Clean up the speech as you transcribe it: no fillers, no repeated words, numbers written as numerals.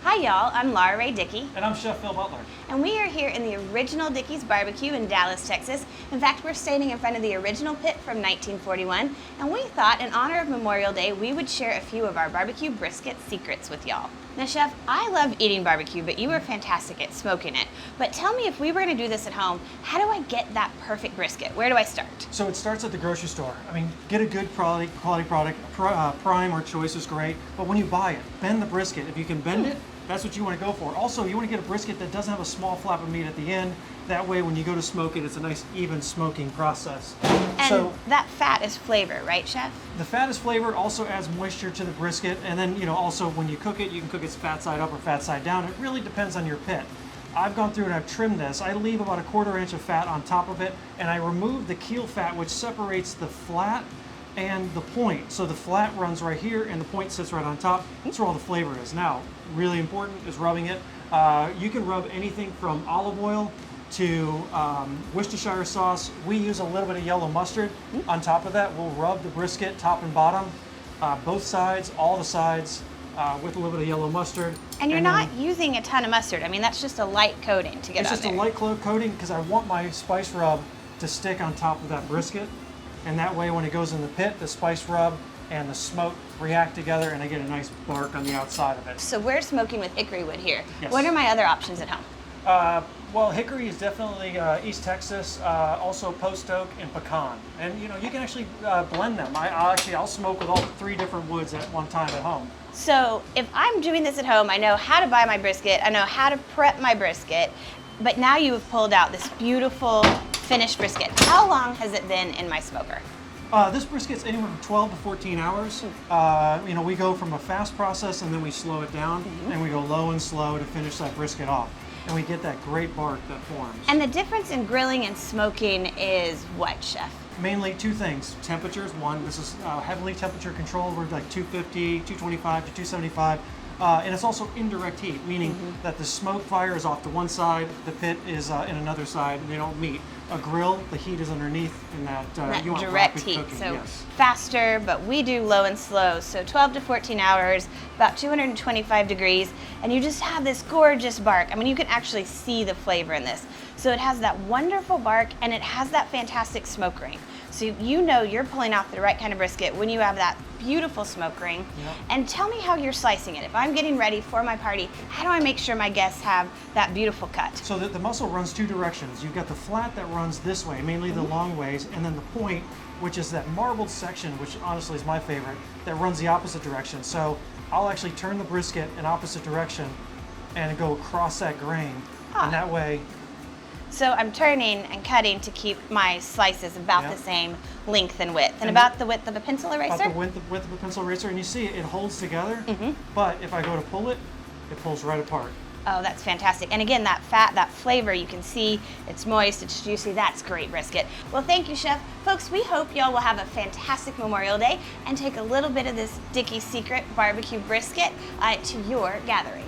Hi y'all, I'm Laura Ray Dickey. And I'm Chef Phil Butler. And we are here in the original Dickey's Barbecue in Dallas, Texas. In fact, we're standing in front of the original pit from 1941, and we thought in honor of Memorial Day, we would share a few of our barbecue brisket secrets with y'all. Now Chef, I love eating barbecue, but you were fantastic at smoking it. But tell me, if we were gonna do this at home, how do I get that perfect brisket? Where do I start? So it starts at the grocery store. I mean, get a good quality product. Prime or Choice is great, but when you buy it, bend the brisket. If you can bend it, that's what you want to go for. Also, you want to get a brisket that doesn't have a small flap of meat at the end. That way, when you go to smoke it, it's a nice, even smoking process. And so that fat is flavor, right, Chef? the fat is flavored, also adds moisture to the brisket, and then, also when you cook it, you can cook its fat side up or fat side down. It really depends on your pit. I've gone through and I've trimmed this. I leave about a 1/4 inch of fat on top of it, and I remove the keel fat, which separates the flat and the point. So the flat runs right here and the point sits right on top. That's where all the flavor is. Now, really important is rubbing it. You can rub anything from olive oil to Worcestershire sauce. We use a little bit of yellow mustard on top of that. We'll rub the brisket top and bottom, both sides, all the sides, with a little bit of yellow mustard. And you're not using a ton of mustard. I mean, that's just a light coating to get on there. It's just a light coating because I want my spice rub to stick on top of that brisket. And that way when it goes in the pit, the spice rub and the smoke react together and I get a nice bark on the outside of it. So we're smoking with hickory wood here. Yes. What are my other options at home? Well, hickory is definitely East Texas, also post oak and pecan. And you can actually blend them. I'll smoke with all 3 different woods at one time at home. So if I'm doing this at home, I know how to buy my brisket, I know how to prep my brisket, but now you have pulled out this beautiful finished brisket. How long has it been in my smoker? This brisket's anywhere from 12 to 14 hours. We go from a fast process and then we slow it down, and we go low and slow to finish that brisket off. And we get that great bark that forms. And the difference in grilling and smoking is what, Chef? Mainly 2 things. Temperatures, one, this is heavily temperature controlled. We're like 250, 225 to 275. And it's also indirect heat, meaning that the smoke fire is off to one side, the pit is in another side, and they don't meet. A grill, the heat is underneath in that you want direct rapid heat, cooking, so yes. faster, but we do low and slow, so 12 to 14 hours, about 225 degrees, and you just have this gorgeous bark. I mean, you can actually see the flavor in this. So it has that wonderful bark, and it has that fantastic smoke ring. So you know you're pulling off the right kind of brisket when you have that beautiful smoke ring. Yep. And tell me how you're slicing it. If I'm getting ready for my party, how do I make sure my guests have that beautiful cut? So the muscle runs 2 directions. You've got the flat that runs this way, mainly the long ways, and then the point, which is that marbled section, which honestly is my favorite, that runs the opposite direction. So I'll actually turn the brisket in opposite direction and go across that grain, and that way. So I'm turning and cutting to keep my slices about the same length and width. And And about the width of a pencil eraser? About the width of a pencil eraser, and you see it holds together, but if I go to pull it, it pulls right apart. Oh, that's fantastic. And again, that fat, that flavor, you can see it's moist, it's juicy. That's great brisket. Well, thank you, Chef. Folks, we hope y'all will have a fantastic Memorial Day and take a little bit of this Dickey's Secret barbecue brisket to your gathering.